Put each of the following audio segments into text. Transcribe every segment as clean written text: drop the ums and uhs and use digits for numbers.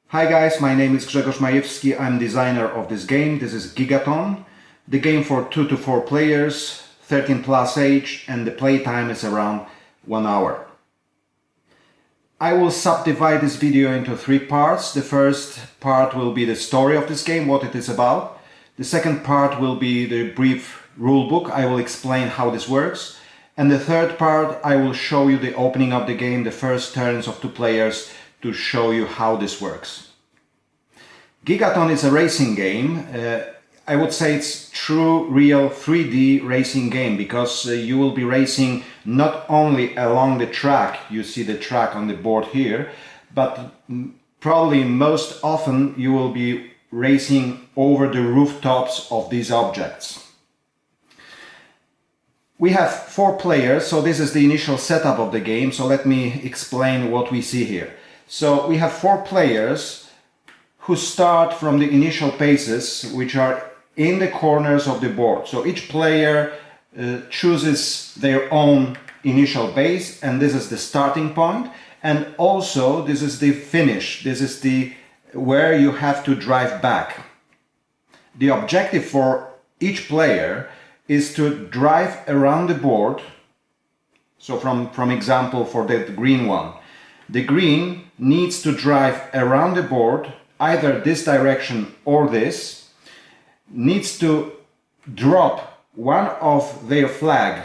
Hi guys, my name is Grzegorz Majewski. I'm designer of this game. This is Gigaton. The game for 2 to 4 players, 13 plus age, and the playtime is around 1 hour. I will subdivide this video into 3 parts. The first part will be the story of this game, what it is about. The second part will be the brief rulebook. I will explain how this works. And the third part, I will show you the opening of the game, the first turns of 2 players, to show you how this works. Gigaton is a racing game. I would say it's true, real 3D racing game because you will be racing not only along the track, you see the track on the board here, but probably most often you will be racing over the rooftops of these objects. We have 4 players, so this is the initial setup of the game, so let me explain what we see here. So we have 4 players who start from the initial paces, which are in the corners of the board. So each player chooses their own initial base, and this is the starting point, and also this is the finish. This is the where you have to drive back. The objective for each player is to drive around the board. So from example for the green one, the green needs to drive around the board, either this direction or this, needs to drop one of their flag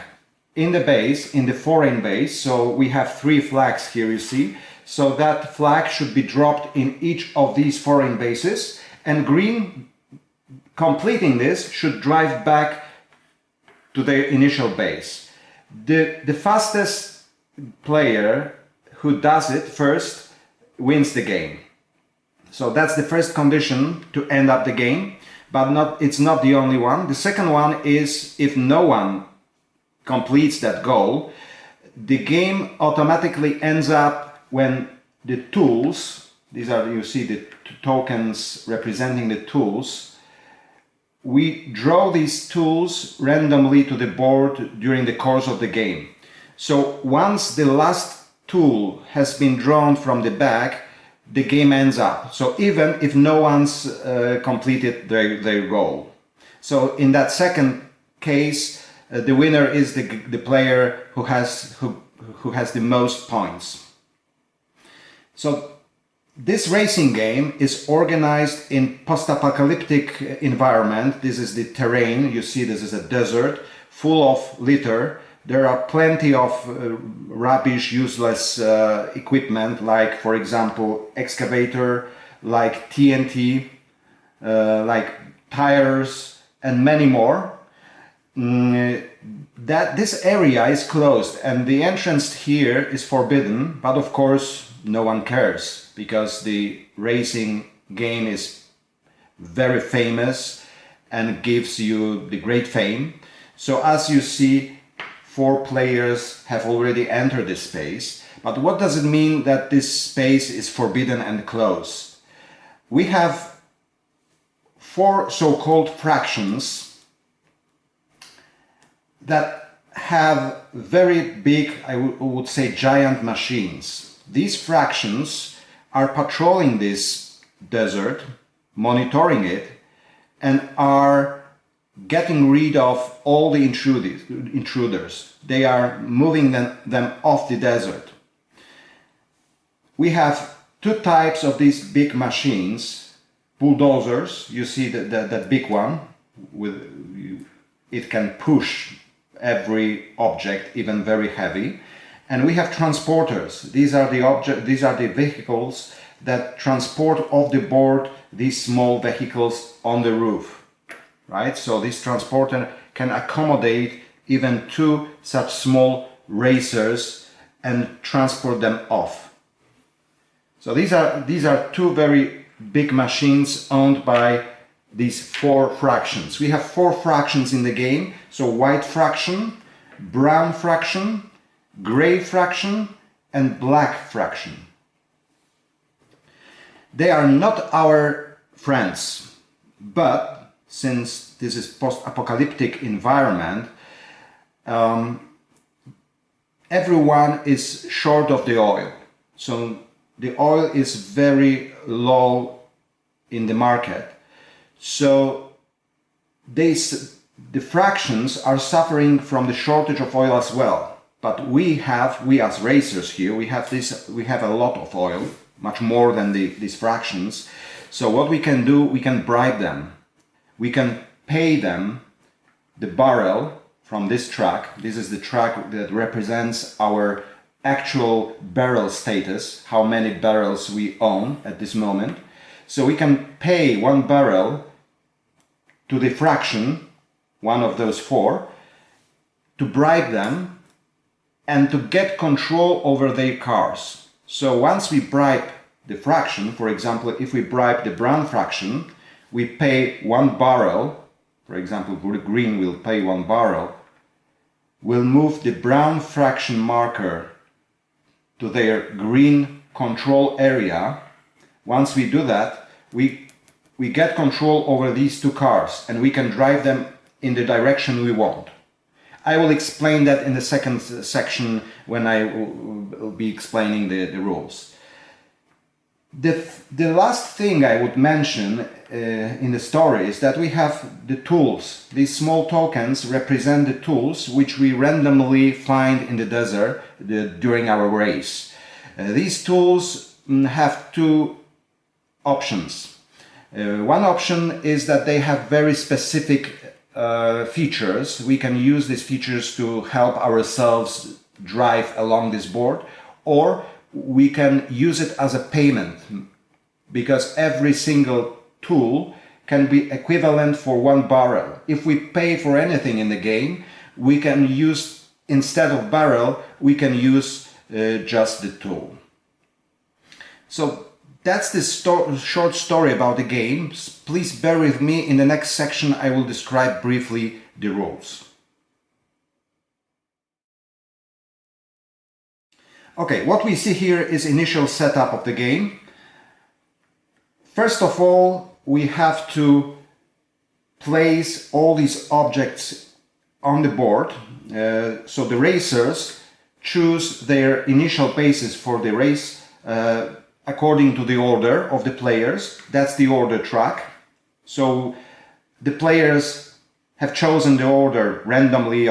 in the base, in the foreign base. So we have 3 flags here, you see. So that flag should be dropped in each of these foreign bases, and green, completing this, should drive back to their initial base. The fastest player who does it first wins the game. So that's the first condition to end up the game, but it's not the only one. The second one is if no one completes that goal, the game automatically ends up when the tools, these are, you see the tokens representing the tools, we draw these tools randomly to the board during the course of the game. So once the last tool has been drawn from the bag, the game ends up. So even if no one's completed their goal. So in that second case, the winner is the player who has the most points. So this racing game is organized in post-apocalyptic environment. This is the terrain. You see this is a desert full of litter. There are plenty of rubbish, useless equipment, like, for example, excavator, like TNT, like tires, and many more. That this area is closed, and the entrance here is forbidden, but of course no one cares because the racing game is very famous and gives you the great fame. So as you see, 4 players have already entered this space. But what does it mean that this space is forbidden and closed? We have 4 so-called fractions that have very big, I would say giant machines. These fractions are patrolling this desert, monitoring it, and are getting rid of all the intruders. They are moving them off the desert. We have 2 types of these big machines. Bulldozers, you see that big one, it can push every object, even very heavy. And we have transporters. These are the vehicles that transport off the board these small vehicles on the roof, right? So this transporter can accommodate even 2 such small racers and transport them off. So these are 2 very big machines owned by these 4 fractions. We have 4 fractions in the game. So white fraction, brown fraction, gray fraction, and black fraction. They are not our friends, but since this is post-apocalyptic environment, everyone is short of the oil. So the oil is very low in the market. So the fractions are suffering from the shortage of oil as well. But we as racers here, we have a lot of oil, much more than these fractions. So what we can do, we can bribe them. We can pay them the barrel from this track. This is the track that represents our actual barrel status, how many barrels we own at this moment. So we can pay 1 barrel to the fraction, one of those 4, to bribe them and to get control over their cars. So once we bribe the fraction, for example, if we bribe the brown fraction, we pay 1 barrel, for example, green will pay 1 barrel, we'll move the brown fraction marker to their green control area. Once we do that, we get control over these 2 cars and we can drive them in the direction we want. I will explain that in the second section when I will be explaining the rules. The last thing I would mention in the story is that we have the tools. These small tokens represent the tools which we randomly find in the desert during our race. These tools have 2 options. One option is that they have very specific features. We can use these features to help ourselves drive along this board, or we can use it as a payment, because every single tool can be equivalent for 1 barrel. If we pay for anything in the game, we can use, instead of barrel, we can use just the tool. So that's the short story about the game. Please bear with me. In the next section I will describe briefly the rules. Okay, what we see here is initial setup of the game. First of all, we have to place all these objects on the board. So the racers choose their initial paces for the race according to the order of the players. That's the order track. So the players have chosen the order randomly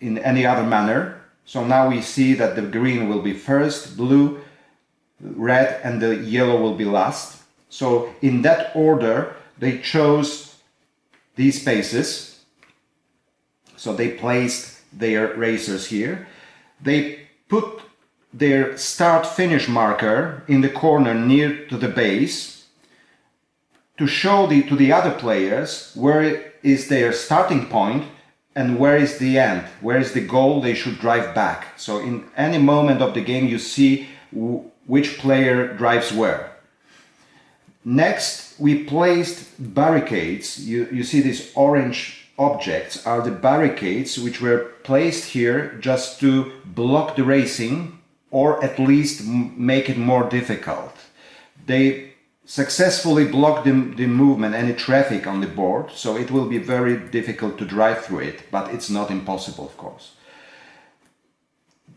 in any other manner. So now we see that the green will be first, blue, red, and the yellow will be last. So in that order they chose these spaces. So they placed their racers here. They put their start-finish marker in the corner near to the base to show to the other players where is their starting point and where is the end, where is the goal they should drive back. So in any moment of the game you see which player drives where. Next, we placed barricades. You see these orange objects are the barricades which were placed here just to block the racing, or at least make it more difficult. They successfully block the movement, any traffic on the board, so it will be very difficult to drive through it, but it's not impossible, of course.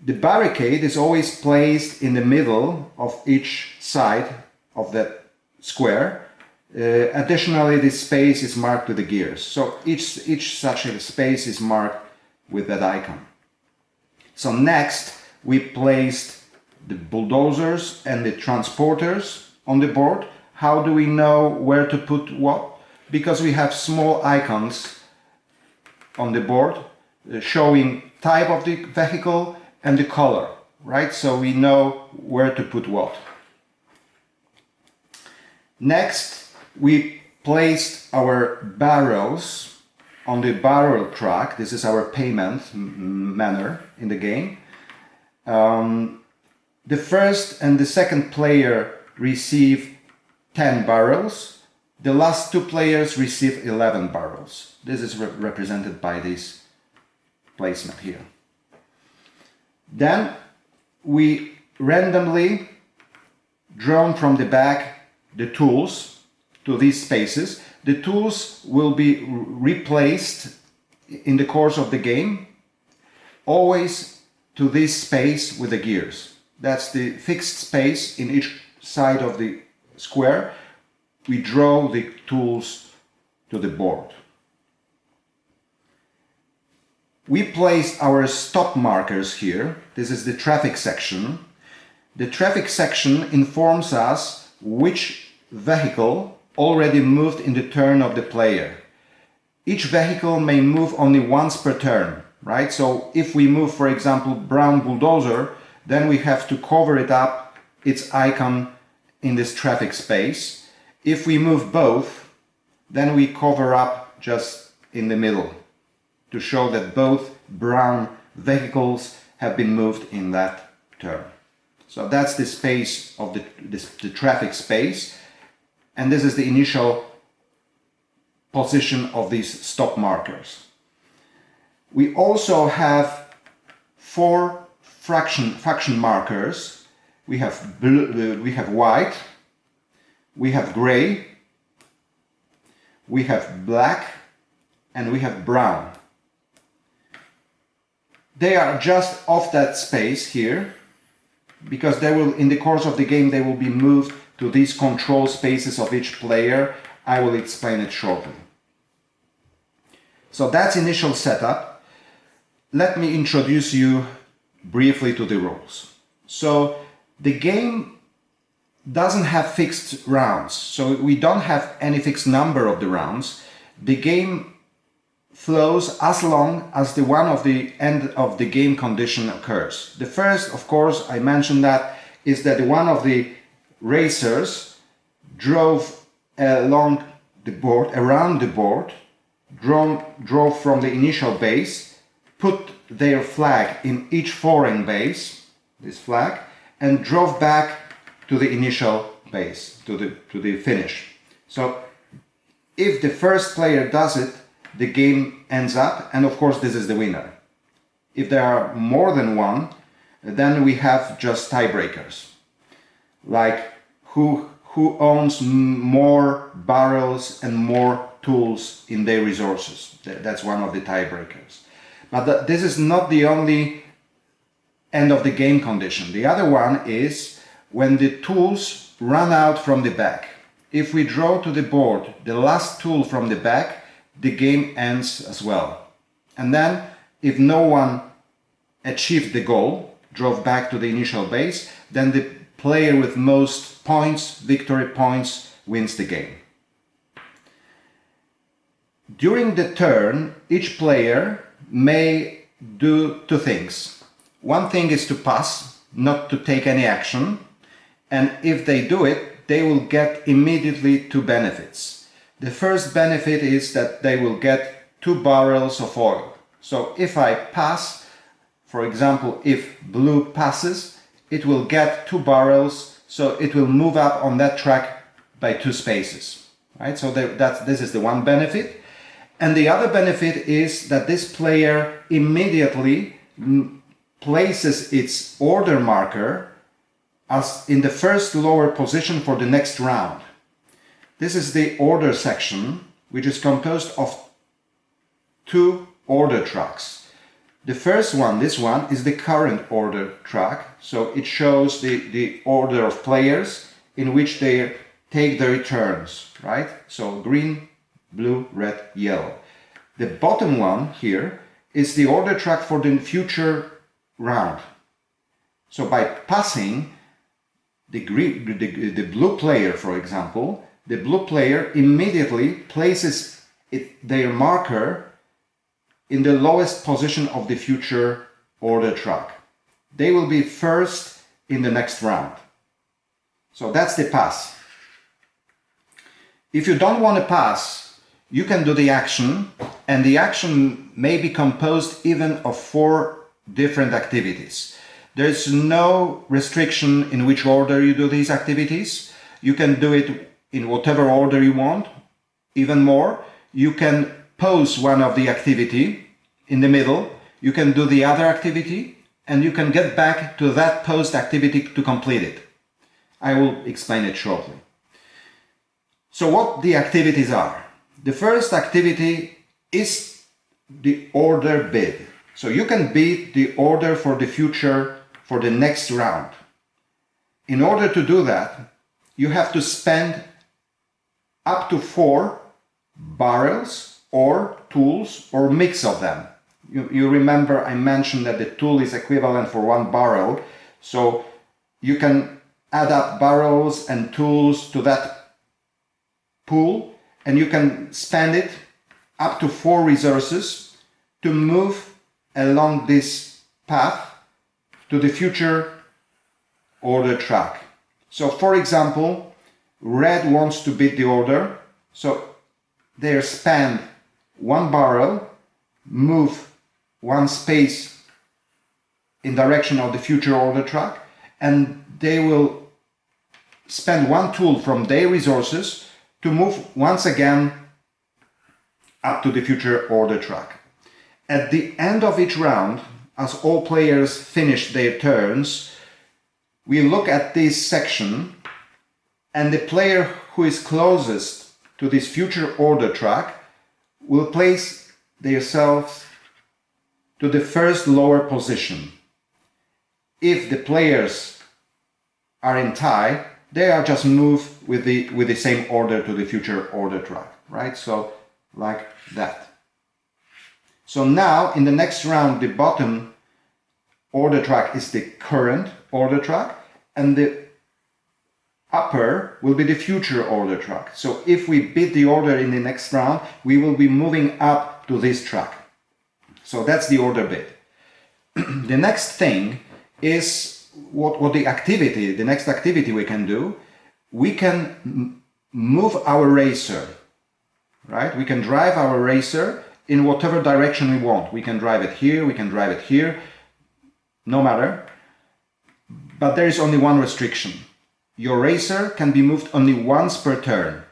The barricade is always placed in the middle of each side of that square. Additionally, this space is marked with the gears, so each such a space is marked with that icon. So next, we placed the bulldozers and the transporters on the board. How do we know where to put what? Because we have small icons on the board showing type of the vehicle and the color, right? So we know where to put what. Next, we placed our barrels on the barrel track. This is our payment manner in the game. The first and the second player receive 10 barrels. The last 2 players receive 11 barrels. This is represented by this placement here. Then we randomly draw from the back the tools to these spaces. The tools will be replaced in the course of the game, always to this space with the gears. that's the fixed space in each side of the square, we draw the tools to the board. We placed our stop markers here. This is the traffic section. The traffic section informs us which vehicle already moved in the turn of the player. Each vehicle may move only once per turn, right? So if we move, for example, brown bulldozer, then we have to cover it up, its icon in this traffic space. If we move both, then we cover up just in the middle to show that both brown vehicles have been moved in that turn. So that's the space of the traffic space, and this is the initial position of these stop markers. We also have 4 fraction markers. We have blue, we have white, we have gray, we have black, and we have brown. They are just off that space here, because they will, in the course of the game, they will be moved to these control spaces of each player. I will explain it shortly. So that's initial setup. Let me introduce you briefly to the rules. So the game doesn't have fixed rounds, so we don't have any fixed number of the rounds. The game flows as long as the one of the end of the game condition occurs. The first, of course, I mentioned that, is that one of the racers drove along the board, around the board, drove from the initial base, put their flag in each foreign base, this flag, and drove back to the initial base, to the finish. So if the first player does it, the game ends up, and of course this is the winner. If there are more than one, then we have just tiebreakers, like who owns more barrels and more tools in their resources. That's one of the tiebreakers. But this is not the only end of the game condition. The other one is when the tools run out from the back. If we draw to the board the last tool from the back, the game ends as well. And then if no one achieved the goal, drove back to the initial base, then the player with most points, victory points, wins the game. During the turn, each player may do 2 things. One thing is to pass, not to take any action, and if they do it, they will get immediately 2 benefits. The first benefit is that they will get 2 barrels of oil. So if I pass, for example, if blue passes, it will get 2 barrels, so it will move up on that track by 2 spaces. Right? So this is the one benefit. And the other benefit is that this player immediately places its order marker as in the first lower position for the next round. This is the order section, which is composed of 2 order tracks. The first one, this one, is the current order track. So it shows the order of players in which they take their turns, right? So green, blue, red, yellow. The bottom one here is the order track for the future round. So by passing the blue player, for example, the blue player immediately places their marker in the lowest position of the future order track. They will be first in the next round. So that's the pass. If you don't want to pass, you can do the action, and the action may be composed even of 4 different activities. There's no restriction in which order you do these activities. You can do it in whatever order you want. Even more, you can pause one of the activity in the middle, you can do the other activity, and you can get back to that paused activity to complete it. I will explain it shortly. So what the activities are? The first activity is the order bid. So you can bid the order for the future, for the next round. In order to do that, you have to spend up to 4 barrels or tools or mix of them. You remember I mentioned that the tool is equivalent for 1 barrel, so you can add up barrels and tools to that pool, and you can spend it up to 4 resources to move along this path to the future order track. So for example, red wants to beat the order, so they spend 1 barrel, move 1 space in direction of the future order track, and they will spend 1 tool from their resources to move once again up to the future order track. At the end of each round, as all players finish their turns, we look at this section, and the player who is closest to this future order track will place themselves to the first lower position. If the players are in tie, they are just move with the same order to the future order track, right? So like that. So now in the next round, the bottom order track is the current order track, and the upper will be the future order track. So if we beat the order in the next round, we will be moving up to this track. So that's the order bit. The next thing is the next activity we can do. We can move our racer, right? We can drive our racer in whatever direction we want. We can drive it here, we can drive it here, no matter. But there is only one restriction. Your racer can be moved only once per turn,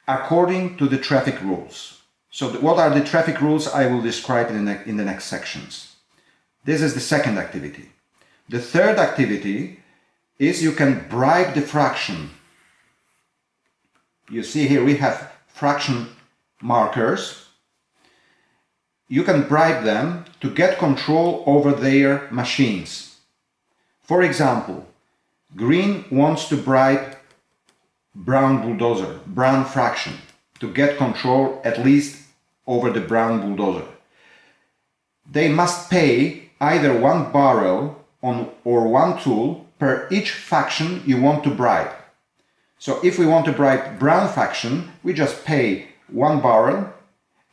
according to the traffic rules. So what are the traffic rules? I will describe in the next sections. This is the second activity. The third activity is you can bribe the fraction. You see here we have fraction markers. You can bribe them to get control over their machines. For example, green wants to bribe brown bulldozer, brown fraction, to get control at least over the brown bulldozer. They must pay either 1 barrel or 1 tool per each faction you want to bribe. So if we want to bribe brown faction, we just pay 1 barrel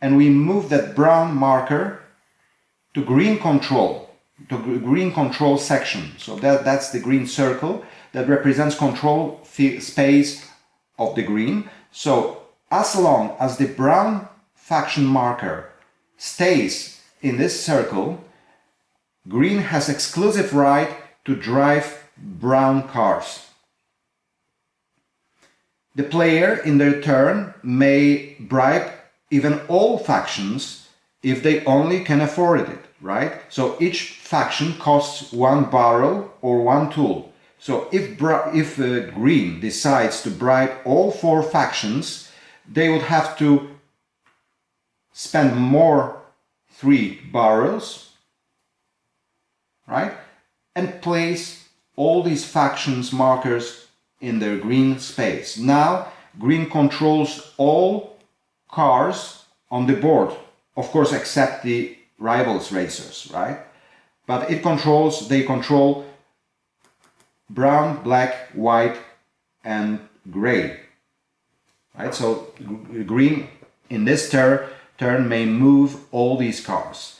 and we move that brown marker to green control section. So that's the green circle that represents control space of the green. So as long as the brown faction marker stays in this circle, green has exclusive right to drive brown cars. The player in their turn may bribe even all factions if they only can afford it, right? So each faction costs 1 barrel or 1 tool. So if green decides to bribe all 4 factions, they would have to spend more 3 barrels, right? And place all these factions markers in their green space. Now green controls all cars on the board, of course except the rivals racers, right? But they control brown, black, white and gray, right? So green in this turn may move all these cars.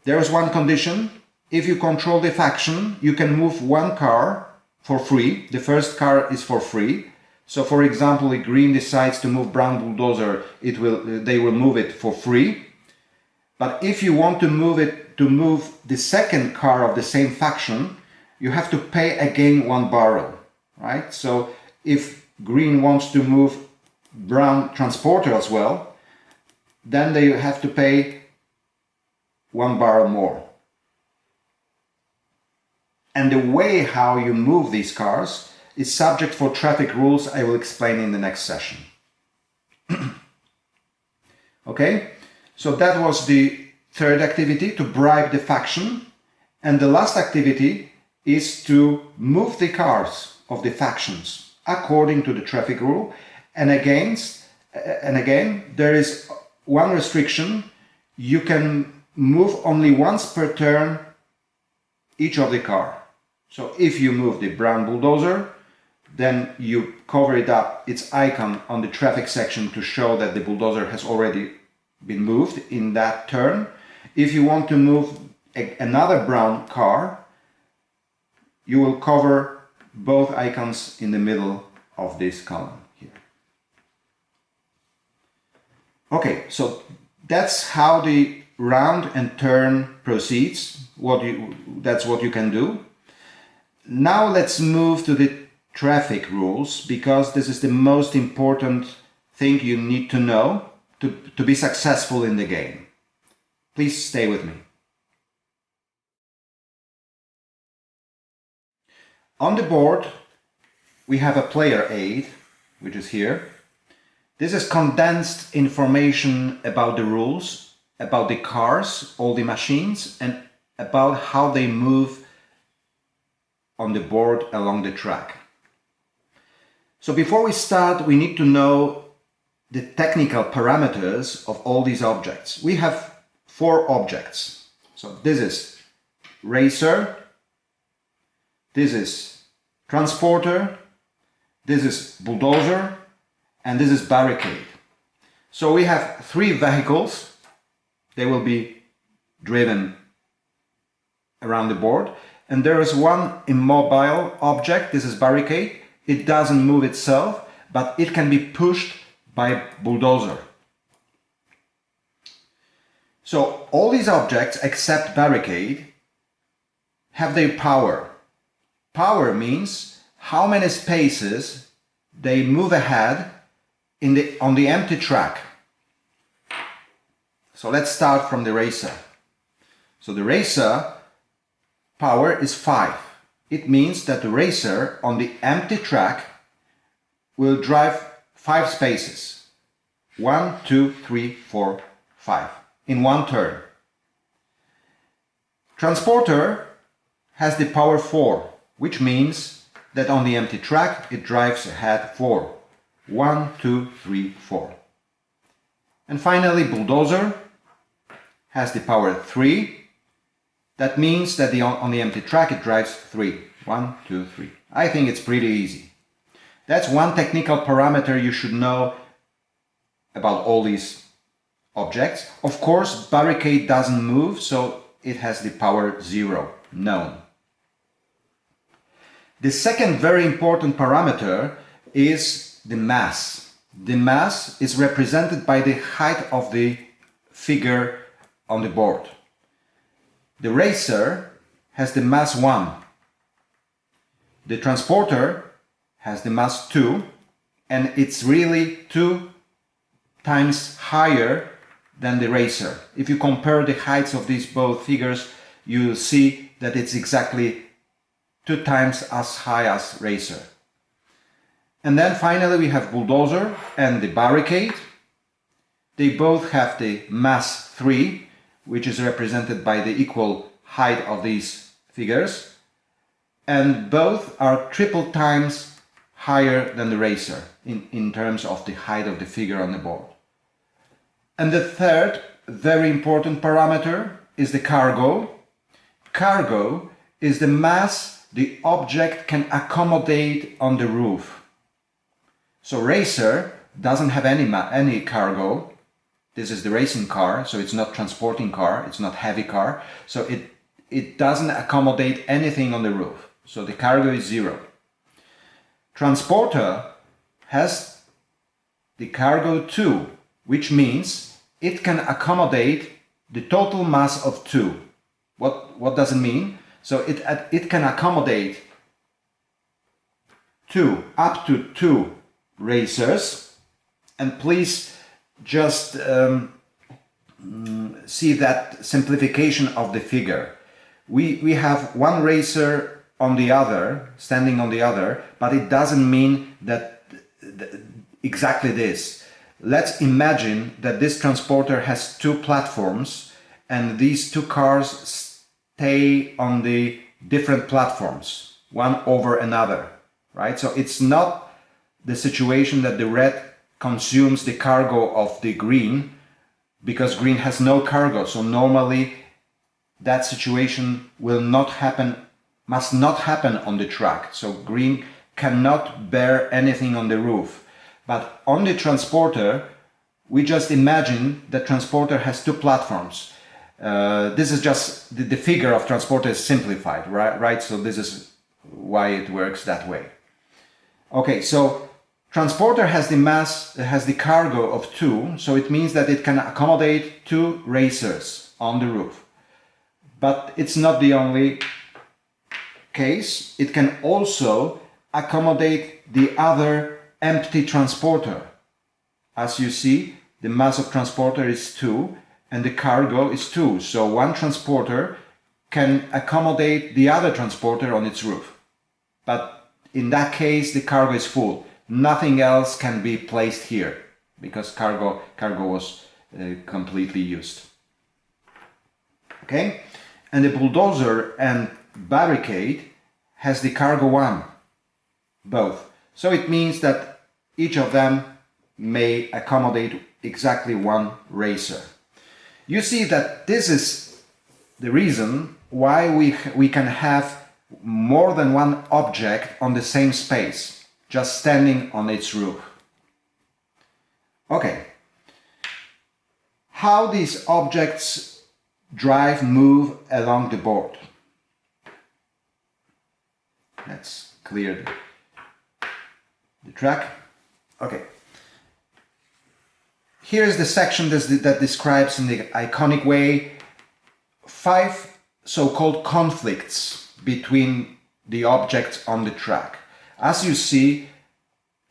There is one condition. If you control the faction, you can move 1 car for free. The first car is for free. So for example, if green decides to move brown bulldozer, they will move it for free. But if you want to move the second car of the same faction, you have to pay again 1 barrel, right? So if green wants to move brown transporter as well, then they have to pay 1 barrel more. And the way how you move these cars is subject for traffic rules I will explain in the next session. Okay, so that was the third activity, to bribe the faction. And the last activity is to move the cars of the factions according to the traffic rule, and again, there is one restriction: you can move only once per turn each of the car. So if you move the brown bulldozer, then you cover it up, its icon on the traffic section, to show that the bulldozer has already been moved in that turn. If you want to move another brown car, you will cover both icons in the middle of this column here. Okay, so that's how the round and turn proceeds. That's what you can do. Now let's move to the traffic rules, because this is the most important thing you need to know to be successful in the game. Please stay with me. On the board, we have a player aid, which is here. This is condensed information about the rules, about the cars, all the machines, and about how they move on the board along the track. So before we start, we need to know the technical parameters of all these objects. We have 4 objects. So this is racer, this is transporter, this is bulldozer, and this is barricade. So we have 3 vehicles. They will be driven around the board. And there is one immobile object. This is barricade. It doesn't move itself, but it can be pushed by bulldozer. So all these objects except barricade have their power. Power means how many spaces they move ahead on the empty track. So let's start from the racer. So the racer power is 5. It means that the racer on the empty track will drive 5 spaces. 1, 2, 3, 4, 5 in one turn. Transporter has the power 4, which means that on the empty track it drives ahead 4. 1, 2, 3, 4. And finally, bulldozer has the power 3. That means that on the empty track it drives 3. 1, 2, 3. I think it's pretty easy. That's one technical parameter you should know about all these objects. Of course, barricade doesn't move, so it has the power 0, known. The second very important parameter is the mass. The mass is represented by the height of the figure on the board. The racer has the mass 1. The transporter has the mass 2, and it's really 2 times higher than the racer. If you compare the heights of these both figures, you see that it's exactly 2 times as high as racer. And then finally we have bulldozer and the barricade. They both have the mass 3, which is represented by the equal height of these figures, and both are triple times higher than the racer in terms of the height of the figure on the board. And the third very important parameter is the cargo. Cargo is the mass the object can accommodate on the roof. So racer doesn't have any cargo. This is the racing car, so it's not transporting car, it's not heavy car, so it doesn't accommodate anything on the roof. So the cargo is 0. Transporter has the cargo 2, which means it can accommodate the total mass of 2. What does it mean? So it can accommodate up to 2 racers, and please just see that simplification of the figure. We have one racer on the other, standing on the other, but it doesn't mean that exactly this. Let's imagine that this transporter has 2 platforms and these 2 cars stay on the different platforms, one over another, right? So it's not the situation that the red consumes the cargo of the green, because green has no cargo. So normally that situation will not happen, must not happen on the track. So green cannot bear anything on the roof. But on the transporter, we just imagine that transporter has two platforms. This is just the figure of transporter is simplified, right? So this is why it works that way. Okay, so transporter has the mass, has the cargo of 2, so it means that it can accommodate 2 racers on the roof. But it's not the only case. It can also accommodate the other empty transporter. As you see, the mass of transporter is 2 and the cargo is 2. So one transporter can accommodate the other transporter on its roof. But in that case, the cargo is full. Nothing else can be placed here because cargo was completely used. Okay? And the bulldozer and barricade has the cargo 1, both. So it means that each of them may accommodate exactly 1 racer. You see that this is the reason why we can have more than one object on the same space, just standing on its roof. Okay. How these objects move along the board. Let's clear the track. Okay. Here's the section that describes in the iconic way 5 so-called conflicts between the objects on the track. As you see,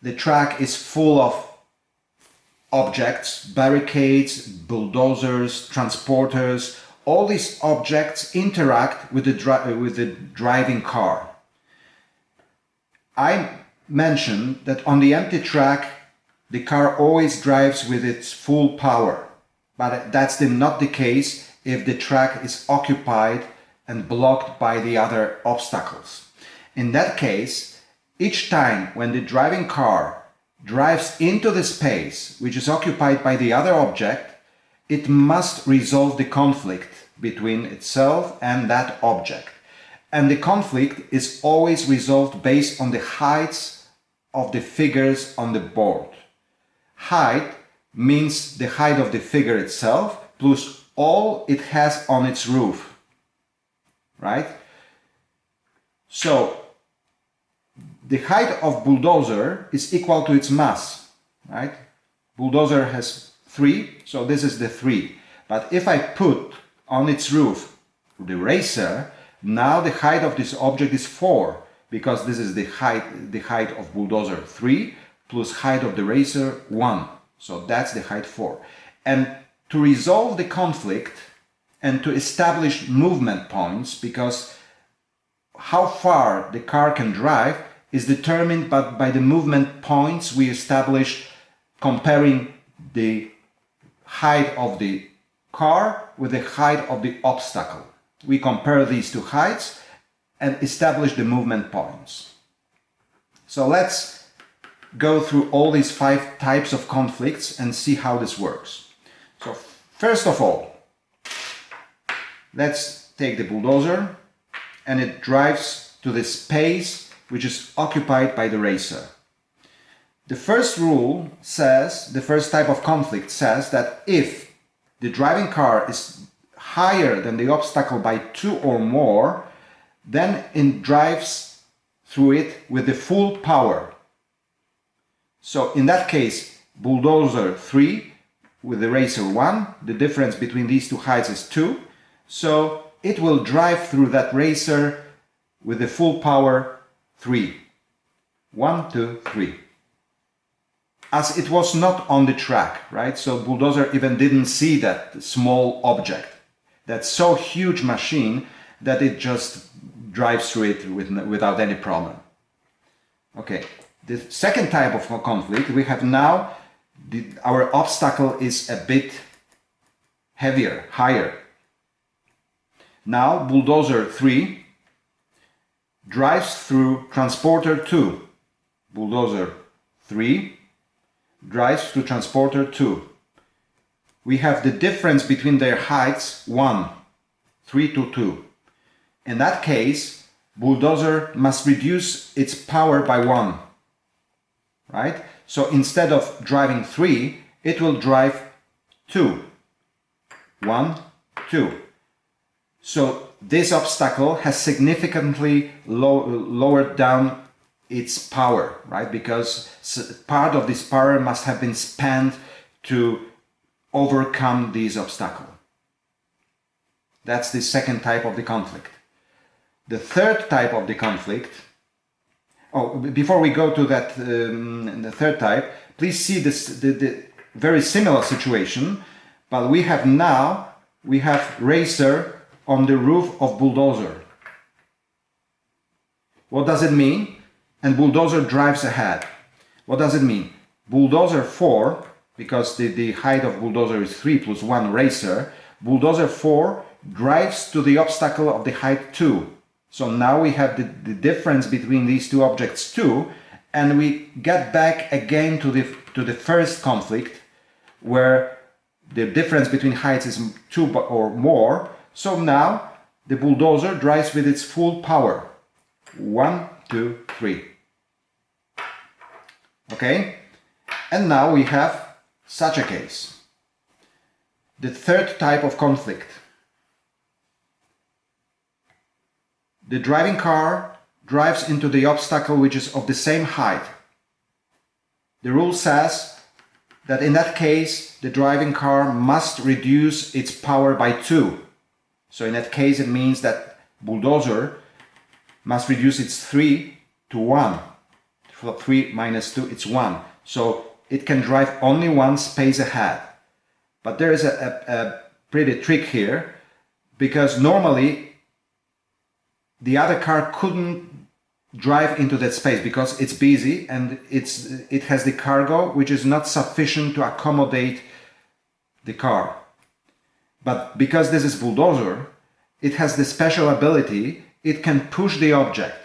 the track is full of objects, barricades, bulldozers, transporters. All these objects interact with the driving car. I mentioned that on the empty track, the car always drives with its full power, but that's not the case if the track is occupied and blocked by the other obstacles. In that case, each time when the driving car drives into the space which is occupied by the other object, it must resolve the conflict between itself and that object. And the conflict is always resolved based on the heights of the figures on the board. Height means the height of the figure itself plus all it has on its roof, right? So the height of bulldozer is equal to its mass, right? Bulldozer has 3, so this is the 3. But if I put on its roof the racer, now the height of this object is 4, because this is the height of bulldozer 3 plus height of the racer 1. So that's the height 4. And to resolve the conflict and to establish movement points, because how far the car can drive is determined by the movement points we establish comparing the height of the car with the height of the obstacle. We compare these two heights and establish the movement points. So let's go through all these 5 types of conflicts and see how this works. So first of all, let's take the bulldozer, and it drives to the space which is occupied by the racer. The first rule says, the first type of conflict says that if the driving car is higher than the obstacle by 2 or more, then it drives through it with the full power. So in that case, bulldozer 3 with the racer 1, the difference between these two heights is 2, so it will drive through that racer with the full power 3. 1, 2, 3. As it was not on the track, right? So bulldozer even didn't see that small object, that so huge machine that it just drives through it without any problem. Okay, the second type of conflict we have now, our obstacle is a bit heavier, higher. Now bulldozer 3 drives through transporter 2. Bulldozer 3 drives to transporter 2. We have the difference between their heights 1, 3 to 2. In that case, bulldozer must reduce its power by 1. Right? So instead of driving 3, it will drive 2. 1, 2. So this obstacle has significantly lowered down its power, right? Because part of this power must have been spent to overcome this obstacle. That's the second type of the conflict. The third type of the conflict. Oh, before we go to that, the third type, please see this the very similar situation, but we have racer on the roof of bulldozer. What does it mean? And bulldozer drives ahead. What does it mean? Bulldozer 4, because the height of bulldozer is 3 plus 1 racer, bulldozer 4 drives to the obstacle of the height 2. So now we have the difference between these two objects 2, and we get back again to the first conflict where the difference between heights is 2 or more. So now the bulldozer drives with its full power. 1, 2, 3. Okay? And now we have such a case. The third type of conflict. The driving car drives into the obstacle which is of the same height. The rule says that in that case, the driving car must reduce its power by 2. So in that case, it means that bulldozer must reduce its 3 to 1. 3 minus 2, it's 1. So it can drive only one space ahead. But there is a pretty trick here, because normally the other car couldn't drive into that space because it's busy and it has the cargo which is not sufficient to accommodate the car. But because this is bulldozer, it has the special ability, it can push the object.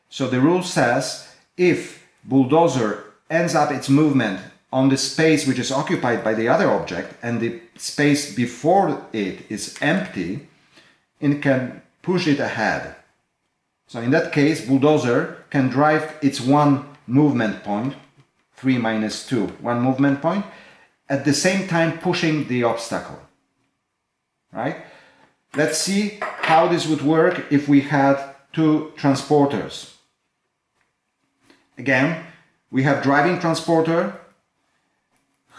So the rule says if bulldozer ends up its movement on the space which is occupied by the other object and the space before it is empty, it can push it ahead. So in that case, bulldozer can drive its one movement point, 3 minus 2, one movement point, at the same time pushing the obstacle. Right? Let's see how this would work if we had two transporters. Again, we have driving transporter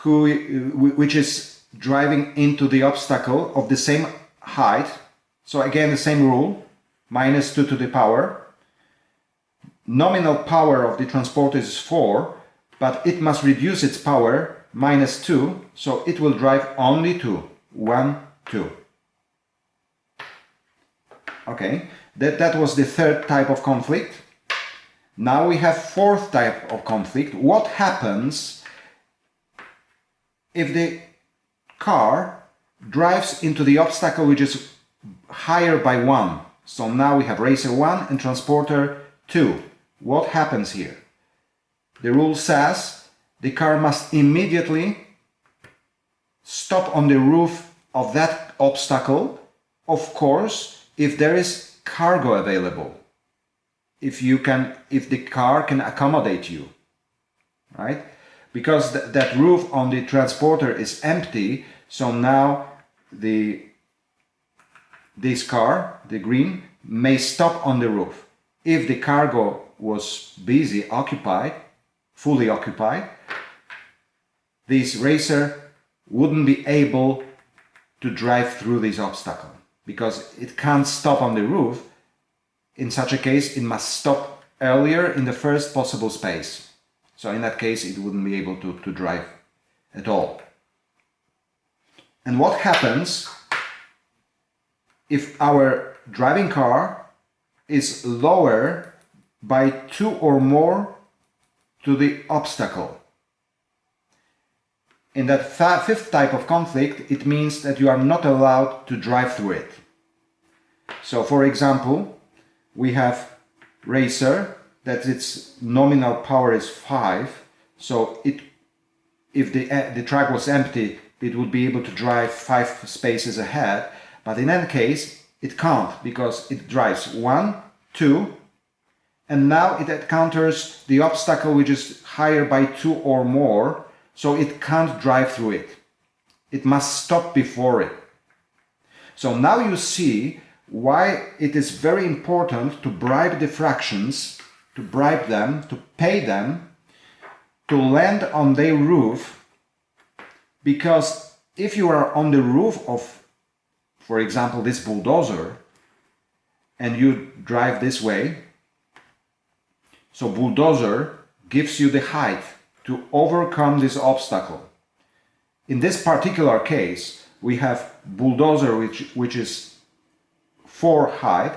which is driving into the obstacle of the same height. So again, the same rule. Minus 2 to the power. Nominal power of the transporter is 4, but it must reduce its power minus 2, so it will drive only 2. 1, 2. Okay, that was the third type of conflict. Now we have fourth type of conflict. What happens if the car drives into the obstacle which is higher by 1? So now we have racer 1 and transporter 2. What happens here? The rule says the car must immediately stop on the roof of that obstacle, of course, if there is cargo available. If the car can accommodate you, right? Because that roof on the transporter is empty, so now this car, the green, may stop on the roof. If the cargo was busy, fully occupied, this racer wouldn't be able to drive through this obstacle because it can't stop on the roof. In such a case, it must stop earlier in the first possible space. So in that case, it wouldn't be able to drive at all. And what happens if our driving car is lower by 2 or more to the obstacle? In that fifth type of conflict, it means that you are not allowed to drive through it. So for example, we have racer that its nominal power is 5, so if the track was empty, it would be able to drive 5 spaces ahead, but in any case it can't, because it drives 1, 2, and now it encounters the obstacle which is higher by 2 or more, so it can't drive through it. It must stop before it. So now you see why it is very important to bribe the fractions, to bribe them, to pay them, to land on their roof, because if you are on the roof of, for example, this bulldozer, and you drive this way, so bulldozer gives you the height to overcome this obstacle. In this particular case, we have bulldozer which is 4 height,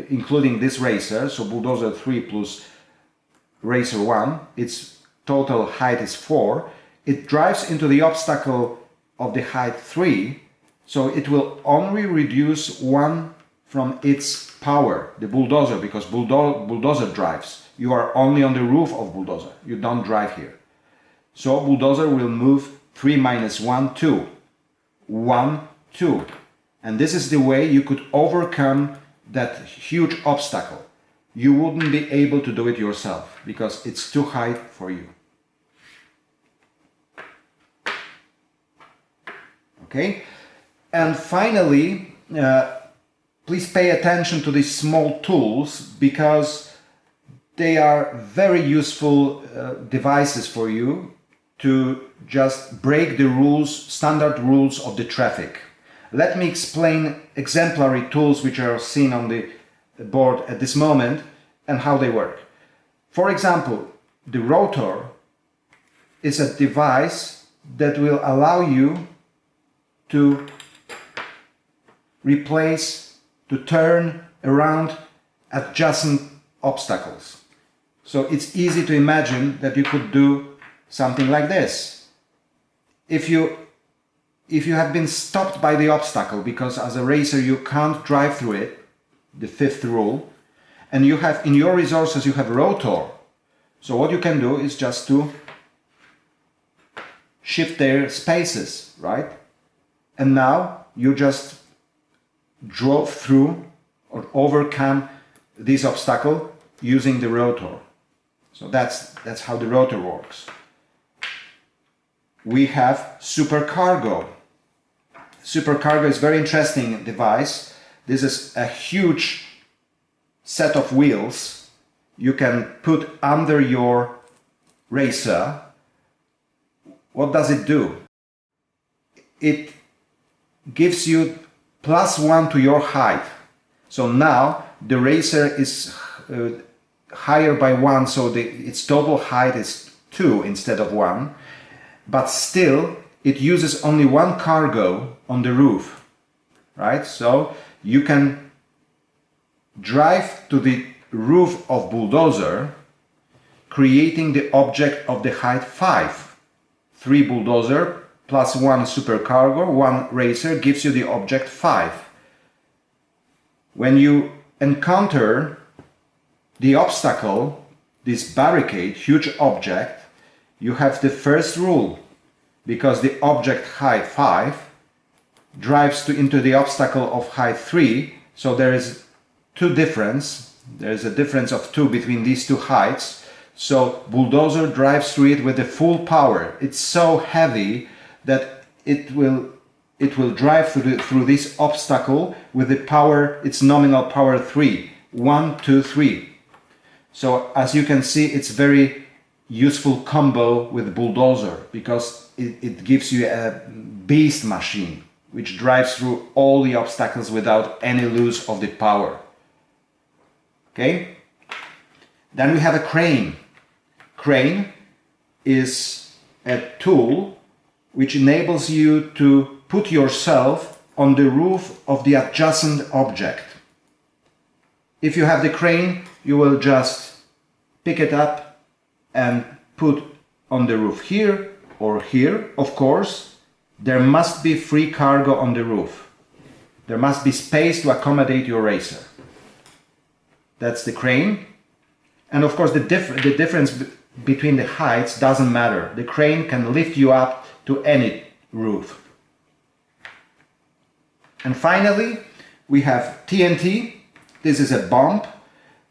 including this racer, so bulldozer 3 plus racer 1, its total height is 4. It drives into the obstacle of the height 3, so it will only reduce 1 from its power, the bulldozer, because bulldozer drives. You are only on the roof of bulldozer, you don't drive here. So bulldozer will move 3 minus 1, 2. 1, 2. And this is the way you could overcome that huge obstacle. You wouldn't be able to do it yourself because it's too high for you. Okay? And finally, please pay attention to these small tools because they are very useful devices for you to just break the rules, standard rules of the traffic. Let me explain exemplary tools which are seen on the board at this moment and how they work. For example, the rotor is a device that will allow you to replace, to turn around adjacent obstacles. So it's easy to imagine that you could do something like this. If you have been stopped by the obstacle because as a racer you can't drive through it, the 5th rule, and you have in your resources you have rotor, so what you can do is just to shift their spaces, right? And now you just drove through or overcome this obstacle using the rotor. So that's how the rotor works. We have supercargo. Supercargo is a very interesting device. This is a huge set of wheels you can put under your racer. What does it do? It gives you +1 to your height. So now the racer is higher by 1, so its total height is 2 instead of 1. But still, it uses only 1 cargo on the roof, right? So you can drive to the roof of bulldozer, creating the object of the height 5. 3 bulldozer plus 1 supercargo, 1 racer gives you the object 5. When you encounter the obstacle, this barricade, huge object, you have the first rule, because the object height 5 drives into the obstacle of height 3, so there is there is a difference of 2 between these two heights, so bulldozer drives through it with the full power. It's so heavy that it will drive through this obstacle with the power, its nominal power 3. 1, 2, 3. So as you can see, it's very useful combo with bulldozer because it gives you a beast machine which drives through all the obstacles without any loss of the power. Okay? Then we have a crane. Crane is a tool which enables you to put yourself on the roof of the adjacent object. If you have the crane, you will just pick it up and put on the roof here or here. Of course, there must be free cargo on the roof. There must be space to accommodate your racer. That's the crane. And of course the difference between the heights doesn't matter. The crane can lift you up to any roof. And finally, we have TNT. This is a bomb.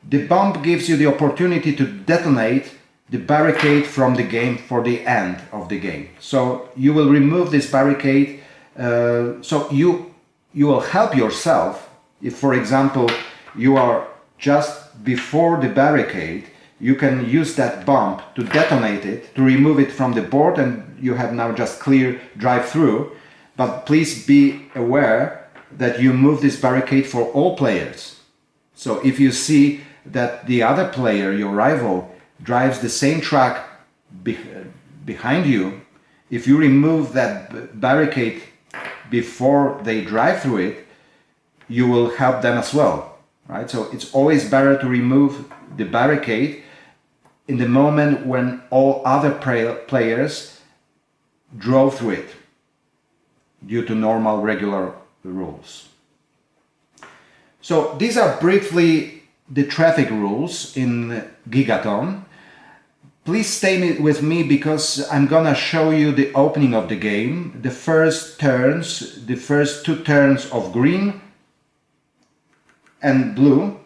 The bomb gives you the opportunity to detonate the barricade from the game for the end of the game. So you will remove this barricade, so you will help yourself. If, for example, you are just before the barricade, you can use that bomb to detonate it, to remove it from the board, and you have now just clear drive-through. But please be aware that you move this barricade for all players. So if you see that the other player, your rival, drives the same track behind you, if you remove that barricade before they drive through it, you will help them as well, right? So it's always better to remove the barricade in the moment when all other players drove through it due to normal, regular rules. So these are briefly the traffic rules in Gigaton. Please stay with me because I'm gonna show you the opening of the game, the first two turns of green and blue,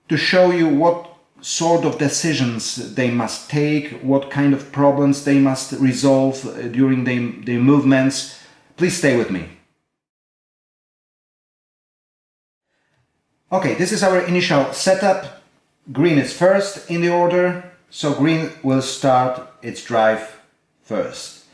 to show you what sort of decisions they must take, what kind of problems they must resolve during the movements. Please stay with me. Okay, this is our initial setup. Green is first in the order, so green will start its drive first.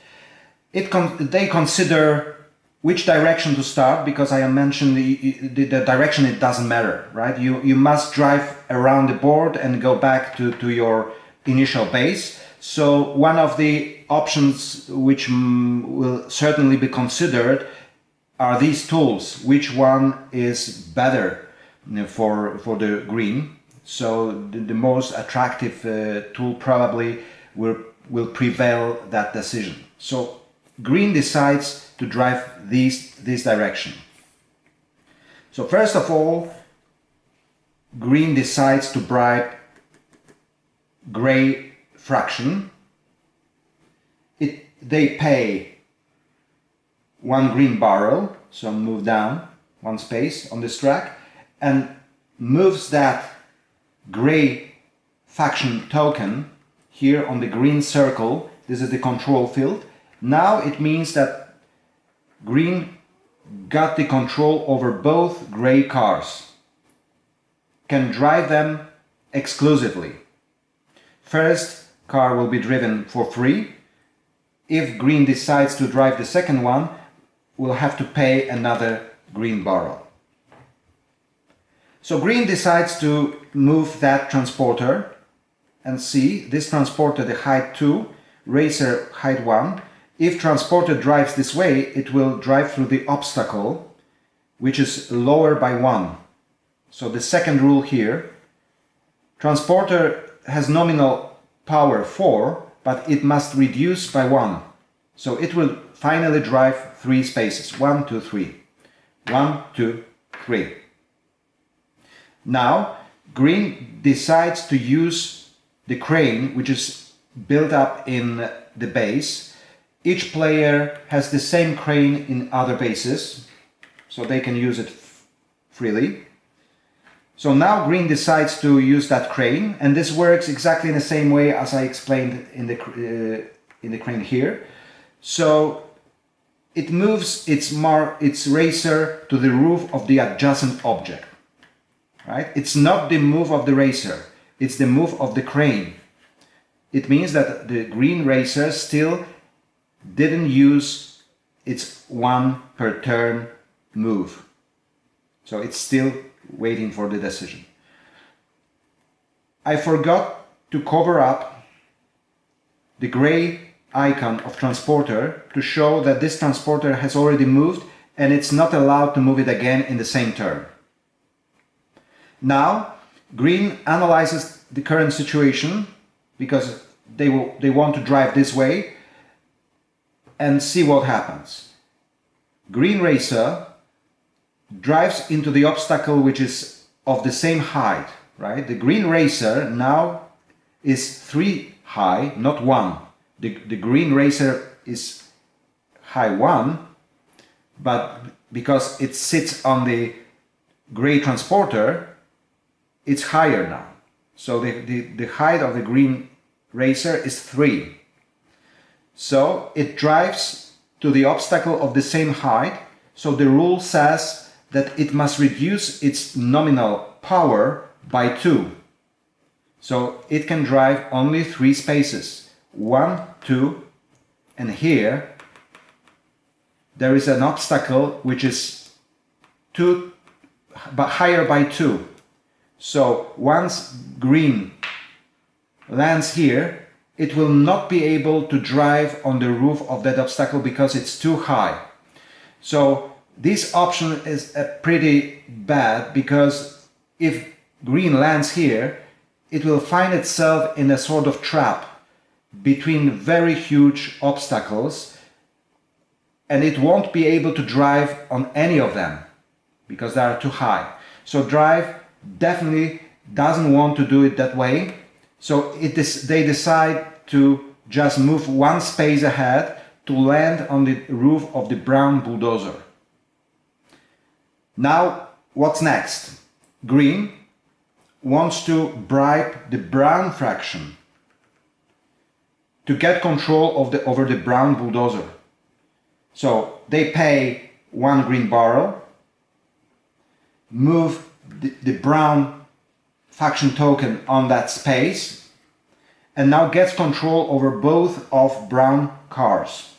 They consider which direction to start, because I mentioned the direction, it doesn't matter, right? You must drive around the board and go back to your initial base. So one of the options which will certainly be considered are these tools. Which one is better for the green? So the most attractive tool probably will prevail that decision. So green decides to drive this direction. So first of all, green decides to bribe gray fraction. They pay one green barrel, so move down one space on this track, and moves that gray faction token here on the green circle. This is the control field. Now it means that green got the control over both gray cars, can drive them exclusively. First car will be driven for free. If green decides to drive the second one, we'll have to pay another green barrel. So green decides to move that transporter, and see this transporter, the height 2, racer height 1. If transporter drives this way, it will drive through the obstacle, which is lower by 1. So the second rule here, transporter has nominal power 4, but it must reduce by 1. So it will finally drive 3 spaces. 1, 2, 3. 1, 2, 3. Now, green decides to use the crane, which is built up in the base. Each player has the same crane in other bases, so they can use it freely. So now green decides to use that crane, and this works exactly in the same way as I explained in the crane here. So it moves its racer to the roof of the adjacent object. Right? It's not the move of the racer, it's the move of the crane. It means that the green racer still didn't use its 1 per turn move. So it's still waiting for the decision. I forgot to cover up the gray icon of transporter to show that this transporter has already moved and it's not allowed to move it again in the same turn. Now, green analyzes the current situation because they want to drive this way and see what happens. Green racer drives into the obstacle which is of the same height. right? The green racer now is 3 high, not 1. The green racer is high 1, but because it sits on the gray transporter, it's higher now. So the height of the green racer is 3. So it drives to the obstacle of the same height. So the rule says that it must reduce its nominal power by 2. So it can drive only 3 spaces. 1, 2, and here there is an obstacle which is 2, but higher by 2. So once green lands here, it will not be able to drive on the roof of that obstacle because it's too high. So this option is pretty bad, because if green lands here, it will find itself in a sort of trap between very huge obstacles, and it won't be able to drive on any of them because they are too high. So Drive definitely doesn't want to do it that way. So they decide to just move 1 space ahead to land on the roof of the brown bulldozer. Now, what's next? Green wants to bribe the brown fraction to get control over the brown bulldozer. So they pay 1 green barrel, move the brown faction token on that space, and now gets control over both of brown cars.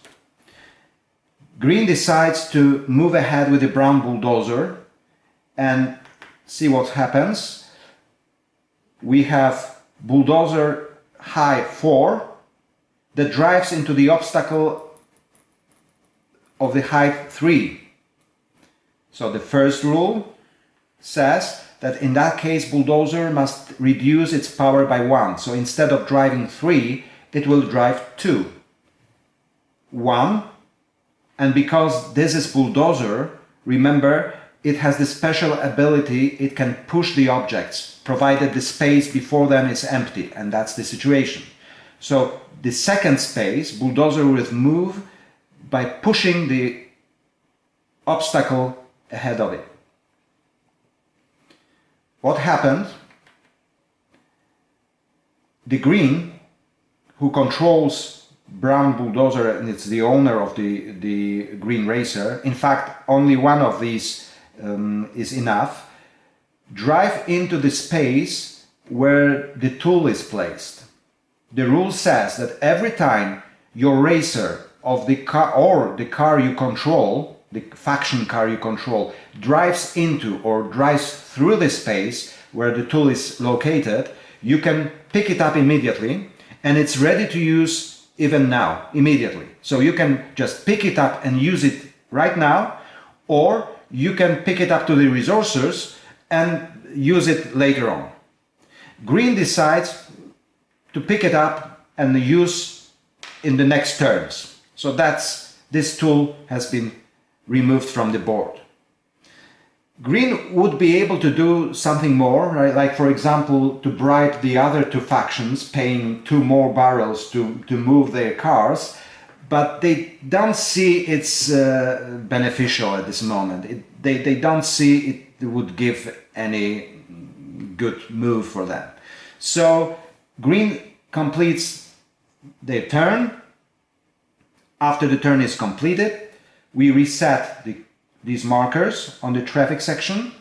Green decides to move ahead with the brown bulldozer and see what happens. We have bulldozer high 4 that drives into the obstacle of the height 3. So the first rule says that in that case bulldozer must reduce its power by 1. So instead of driving 3, it will drive 2. 1, and because this is bulldozer, remember, it has the special ability, it can push the objects, provided the space before them is empty, and that's the situation. So the second space, bulldozer will move by pushing the obstacle ahead of it. What happened? The green, who controls brown bulldozer, and it's the owner of the green racer, in fact only one of these is enough, drive into the space where the tool is placed. The rule says that every time your racer of the car, or the car you control, the faction car you control, drives into or drives through the space where the tool is located, you can pick it up immediately, and it's ready to use even now, immediately. So you can just pick it up and use it right now, or you can pick it up to the resources and use it later on. Green decides to pick it up and use in the next turns. So this tool has been removed from the board. Green would be able to do something more, right? Like for example, to bribe the other 2 factions, paying 2 more barrels to move their cars, but they don't see it's beneficial at this moment. They don't see it would give any good move for them. So green completes their turn. After the turn is completed, we reset these markers on the traffic section.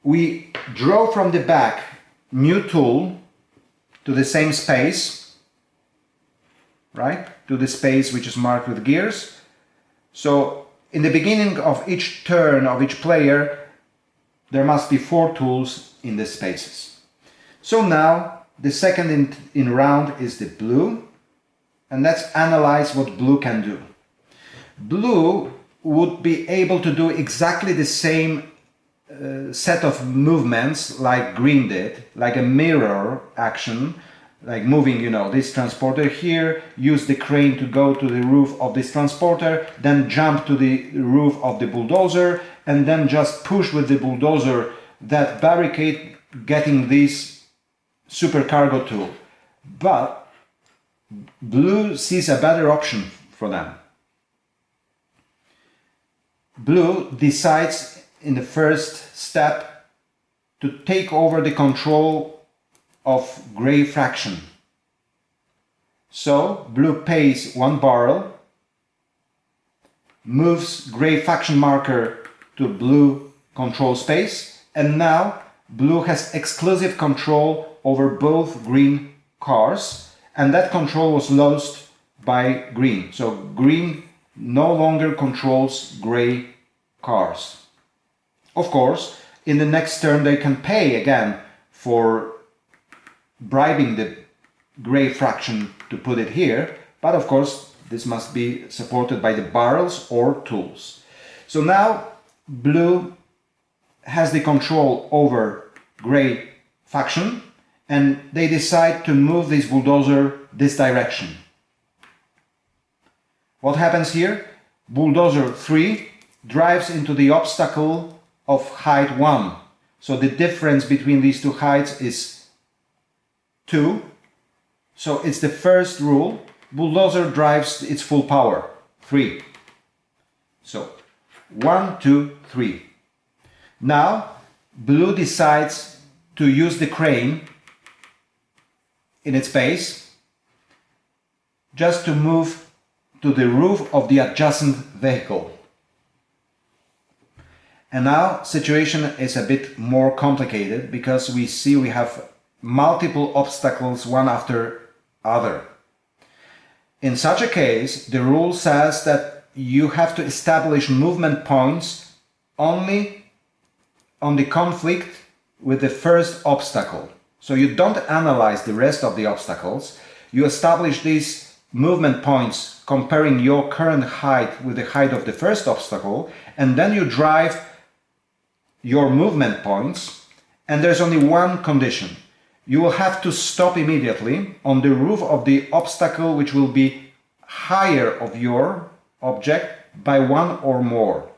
We draw from the back new tool to the same space, right? To the space which is marked with gears. So in the beginning of each turn of each player, there must be 4 tools in the spaces. So now the second in round is the blue, and let's analyze what blue can do. Blue would be able to do exactly the same set of movements like green did, like a mirror action, like moving, this transporter here, use the crane to go to the roof of this transporter, then jump to the roof of the bulldozer, and then just push with the bulldozer that barricade getting this supercargo tool, but blue sees a better option for them. Blue decides in the first step to take over the control of gray fraction. So blue pays 1 barrel, moves gray faction marker to blue control space, and now blue has exclusive control over both green cars, and that control was lost by green. So green no longer controls gray cars. Of course, in the next turn they can pay again for bribing the gray fraction to put it here, but of course this must be supported by the barrels or tools. So now blue has the control over gray faction, and they decide to move this bulldozer this direction. What happens here? Bulldozer 3 drives into the obstacle of height 1. So the difference between these two heights is 2. So it's the first rule. Bulldozer drives its full power, 3. So 1, 2, 3. Now blue decides to use the crane in its base just to move to the roof of the adjacent vehicle. And now situation is a bit more complicated because we see we have multiple obstacles one after other. In such a case, the rule says that you have to establish movement points only on the conflict with the first obstacle. So you don't analyze the rest of the obstacles. You establish these movement points comparing your current height with the height of the first obstacle, and then you drive your movement points, and there's only one condition. You will have to stop immediately on the roof of the obstacle which will be higher of your object by 1 or more.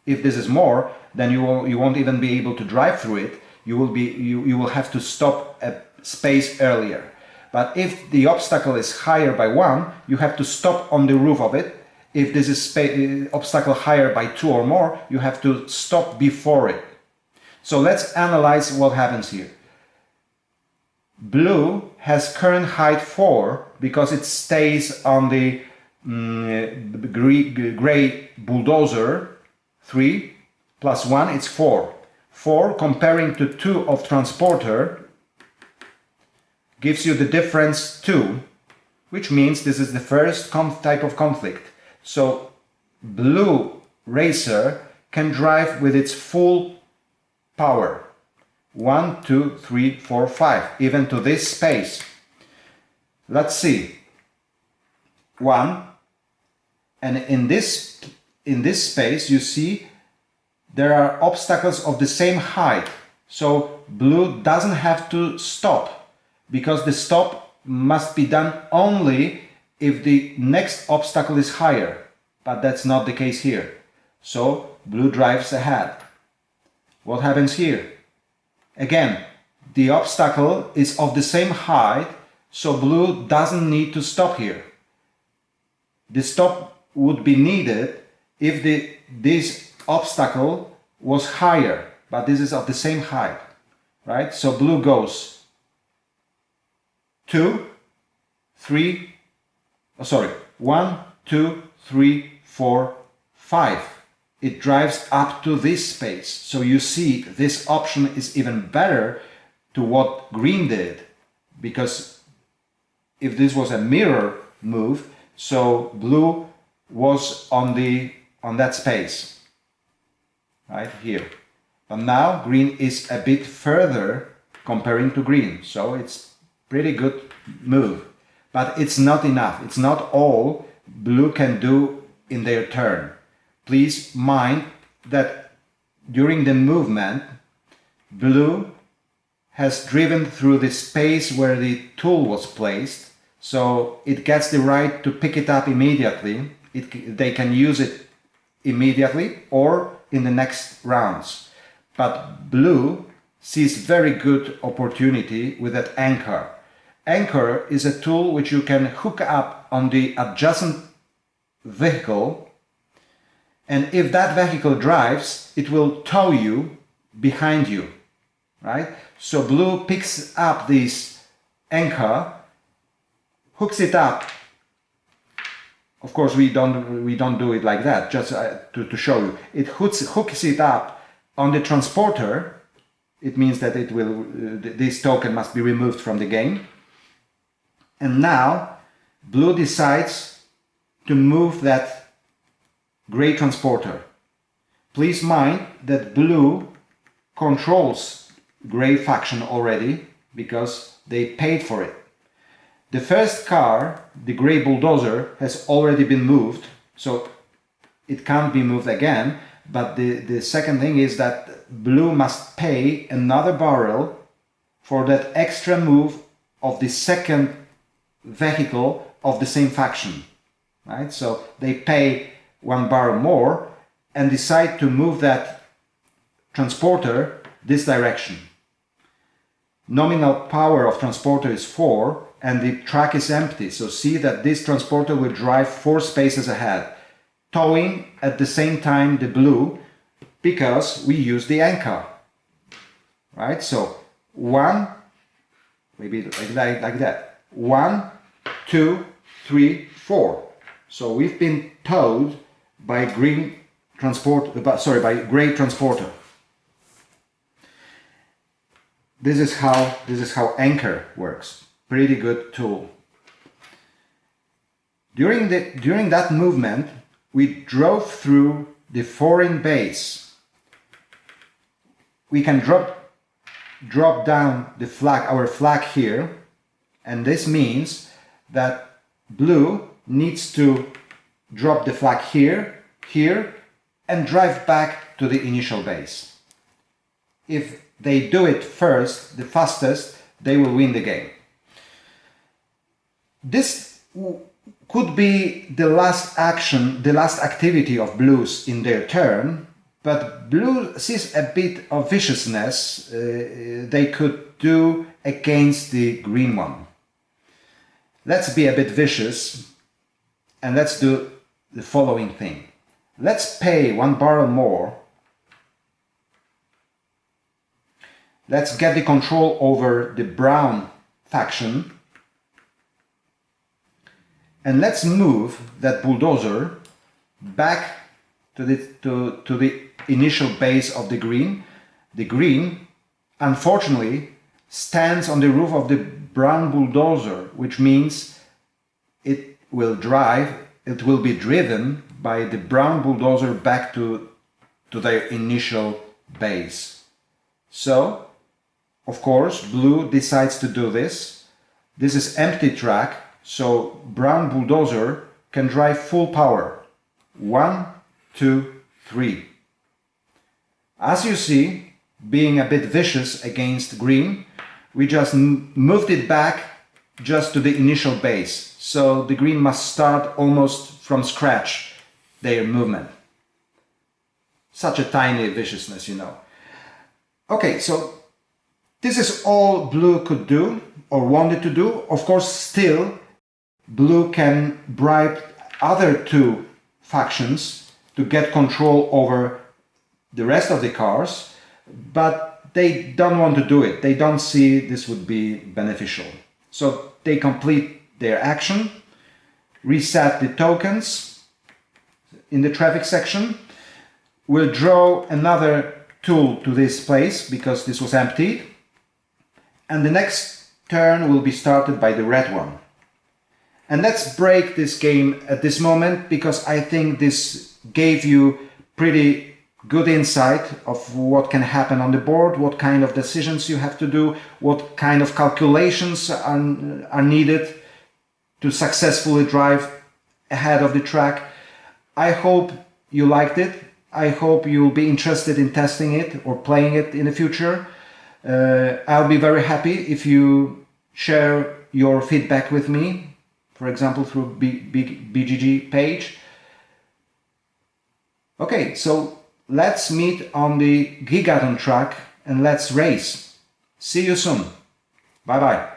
If this is more, then you won't even be able to drive through it. You will have to stop a space earlier. But if the obstacle is higher by 1, you have to stop on the roof of it. If this is obstacle higher by 2 or more, you have to stop before it. So let's analyze what happens here. Blue has current height 4 because it stays on the gray bulldozer 3 plus 1, it's 4. 4 comparing to 2 of transporter gives you the difference 2, which means this is the first type of conflict. So blue racer can drive with its full power. 1, 2, 3, 4, 5, even to this space. Let's see. 1, and in this space you see there are obstacles of the same height. So blue doesn't have to stop, because the stop must be done only if the next obstacle is higher, but that's not the case here. So blue drives ahead. What happens here? Again, the obstacle is of the same height, so blue doesn't need to stop here. The stop would be needed if this obstacle was higher, but this is of the same height, right? So blue goes 1, 2, 3, 4, 5. It drives up to this space. So you see this option is even better to what green did, because if this was a mirror move, so blue was on that space right here, but now green is a bit further comparing to green, so it's pretty good move, but it's not enough. It's not all blue can do in their turn. Please mind that during the movement, blue has driven through the space where the tool was placed, so it gets the right to pick it up immediately. They can use it immediately or in the next rounds. But blue sees very good opportunity with that anchor. Anchor is a tool which you can hook up on the adjacent vehicle, and if that vehicle drives, it will tow you behind you, right? So blue picks up this anchor, hooks it up. Of course, we don't do it like that, just to show you. It hooks it up on the transporter. It means that this token must be removed from the game. And now blue decides to move that gray transporter. Please mind that blue controls gray faction already because they paid for it. The first car, the gray bulldozer, has already been moved, so it can't be moved again. But the second thing is that blue must pay another barrel for that extra move of the second vehicle of the same faction, right? So they pay 1 barrel more and decide to move that transporter this direction. Nominal power of transporter is 4 and the track is empty, so see that this transporter will drive 4 spaces ahead, towing at the same time the blue because we use the anchor, right? So 1, maybe like that, 1, 2, 3, 4. So we've been towed by gray transporter. This is how anchor works. Pretty good tool. During that movement, we drove through the foreign base. We can drop down the flag, our flag here, and this means that blue needs to drop the flag here, and drive back to the initial base. If they do it first, the fastest, they will win the game. This could be the last action, the last activity of blues in their turn, but blue sees a bit of viciousness they could do against the green one. Let's be a bit vicious and let's do the following thing. Let's pay 1 barrel more. Let's get the control over the brown faction. And let's move that bulldozer back to the initial base of the green. The green, unfortunately, stands on the roof of the brown bulldozer, which means it will be driven by the brown bulldozer back to their initial base. So, of course, blue decides to do this. This is empty track, so brown bulldozer can drive full power. 1, 2, 3. As you see, being a bit vicious against green, we just moved it back just to the initial base. So the green must start almost from scratch their movement. Such a tiny viciousness, you know. Okay, so this is all blue could do or wanted to do. Of course, still, blue can bribe other 2 factions to get control over the rest of the cars, but they don't want to do it. They don't see this would be beneficial. So they complete their action, reset the tokens in the traffic section. We'll draw another tool to this place because this was emptied. And the next turn will be started by the red one. And let's break this game at this moment because I think this gave you pretty good insight of what can happen on the board, what kind of decisions you have to do, what kind of calculations are needed to successfully drive ahead of the track. I hope you liked it. I hope you'll be interested in testing it or playing it in the future. I'll be very happy if you share your feedback with me, for example, through BGG page. Okay, so let's meet on the Gigaton track and let's race. See you soon. Bye bye.